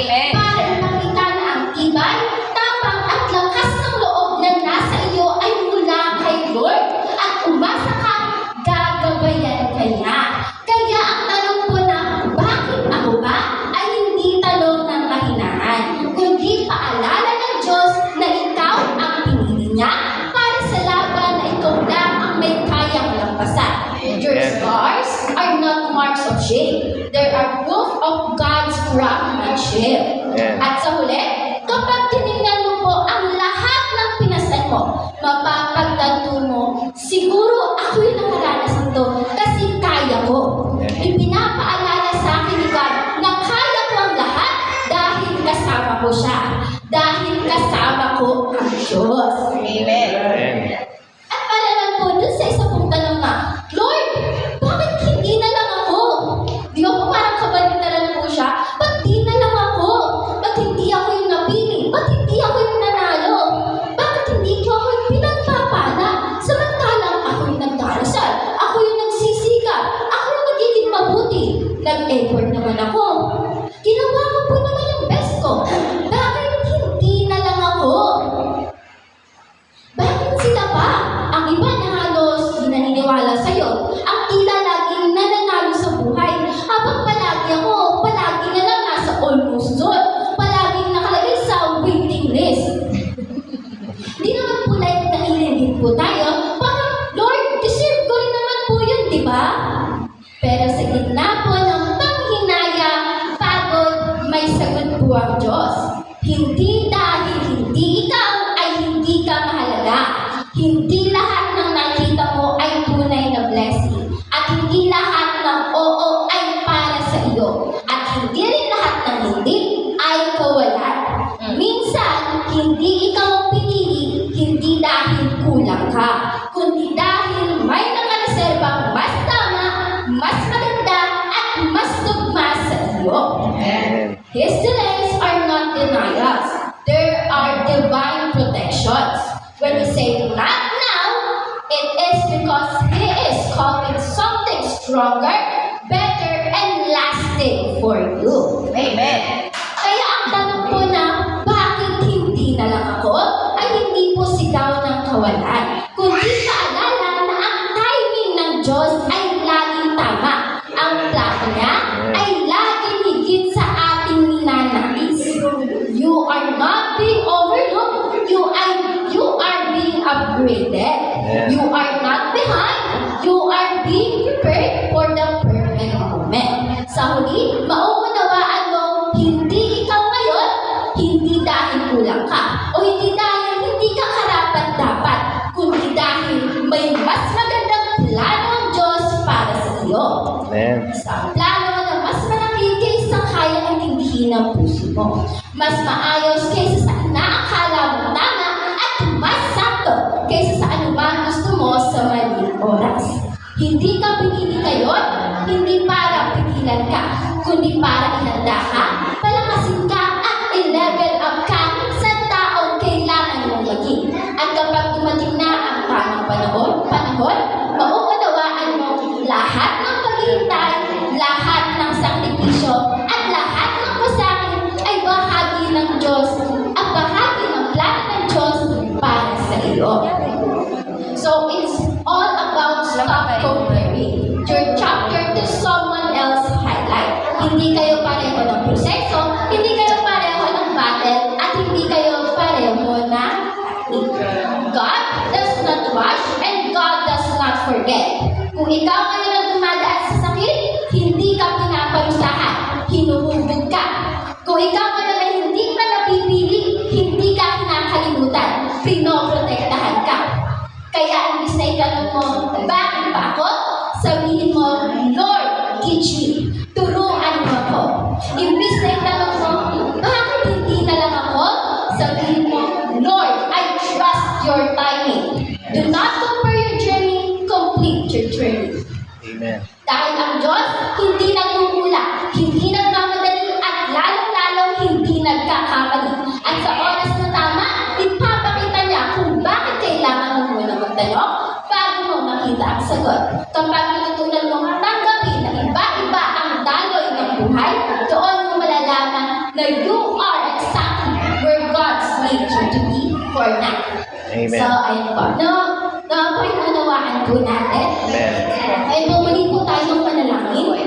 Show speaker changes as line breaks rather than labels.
Amen.
Para ipakita na ang tibay, tapang at lakas ng loob na nasa iyo ay mula kay Lord. At umasa ka, gagabayan ka niya. Kaya ang tanong po na, bakit ako ba? Ay hindi tanong ng kahinaan, kundi paalala ng Diyos na ikaw ang pinili niya para sa laban na ikaw lang ang may kayang lampasan. Your scars are not marks of shame. They are proof of God's craftsmanship. At sa huli, kapag tinignan mo po ang lahat ng pinasan mo, mapapagtanto mo, siguro ako'y nakaranas nito kasi kaya ko. Ipinapaalala sa akin ni God na kaya ko ang lahat dahil kasama ko siya. Dahil kasama ko ang Diyos.
Amen.
At para lang po dun sa isa pong tanong na, Lord, bakit hindi na lang ako? Di ba po parang kabaligtaran po siya? Ba't di na lang ako? Ba't hindi ako yung napili? Ba't hindi ako yung nanalo? Bakit hindi ko ako yung pinagpapala? Samantalang ako yung nagdarasal. Ako yung nagsisikap. Ako yung nagiging mabuti. Nag-effort naman ako. Ginawa ko po naman yung best ko. Bakit hindi na lang ako? Bakit sila pa? Ang iba na halos di naniniwala sa'yo. Ang tila laging nananalo sa buhay. Habang palagi na lang nasa almost zone. Palaging nakalagay sa waiting list. Di naman po like naiinggit po tayo. Parang, Lord, deserve ko rin naman po yun, di ba? Pero sa gitna po ng panghinaya, pagod, may sagot po ang Diyos. Hindi dahil hindi ikaw ay hindi ka mahalaga. Hindi lahat ng nakita mo ay tunay na blessing. At hindi lahat ng oo ay para sa iyo. At hindi rin lahat ng hindi ay kawalan. Minsan, hindi ikaw ang pinili, hindi dahil kulang ka, kundi dahil may nakareserbang mas tama, mas maganda, at mas tugma sa iyo. His delays are not denials. There are divine protections. When we say not now, it is because He is calling something stronger, better, and lasting for you.
Amen.
Kaya ang tanong po na, bakit hindi na lang ako, ay hindi po sigaw ng kawalan, kundi paalala na ang timing ng Diyos ay laging tama. Ang plano niya ay laging higit sa ating ninanais. You are not being overlooked. You are being upgraded. You are not behind. You are being prepared for the perfect moment. Sa huli, mauunawaan mo, hindi ikaw ngayon, hindi dahil kulang ka, o hindi dahil hindi ka karapat-dapat, kundi dahil may mas magandang plano ang Diyos para sa iyo. Sa plano na mas malaki kaysa kaya intindihin ng puso mo. Mas maayos kaysa sa inaakala mo tama at mas sakto kaysa sa anumang gusto mo sa maling oras. Hindi ka pinili ngayon, hindi para pigilan ka, kundi para ihanda ka, palakasin ka at i-level up ka sa taong kailangan mong maging. At kapag dumating na ang tamang panahon, mauunawaan mo lahat ng paghihintay, lahat ng sakripisyo, at lahat ng pasakin ay bahagi ng Diyos at bahagi ng plano ng Diyos para sa iyo. So it's all about stop comparing your chapter to someone else's highlight. Hindi kayo pareho ng proseso, hindi kayo pareho ng battle, at hindi kayo pareho na God does not rush and God does not forget. Kung ikaw ngayon ang dumadaan sa sakit, hindi ka pinaparusahan, hinuhubog ka. Kung ikaw ngayon ay hindi pa napipili, hindi ka kinakalimutan, pinoprotektahan ka. Kaya imbis na itanong mo, bakit ba ako? Sabihin mo, Lord, teach me. Turuan mo ako. Imbis na itanong mo, bakit hindi na lang ako? Sabihin mo, Lord, I trust your timing. Do not compare your journey, complete your journey.
Amen.
Dahil ang Diyos, hindi nagmumula, hindi nagmamadali, at lalong-lalong hindi nagkakamali. At sa oras na tama, ipapakita niya kung bakit kailangan mo muna magtanong bago mo makita ang sagot. Kapag natutunan mong tanggapin na iba-iba ang daloy ng buhay, doon mo malalaman na na you are exactly where God's made you to be for now.
Amen.
So, ayun po. Pakiunawaan po natin.
Amen.
Ayun po, muli po tayong panalangin.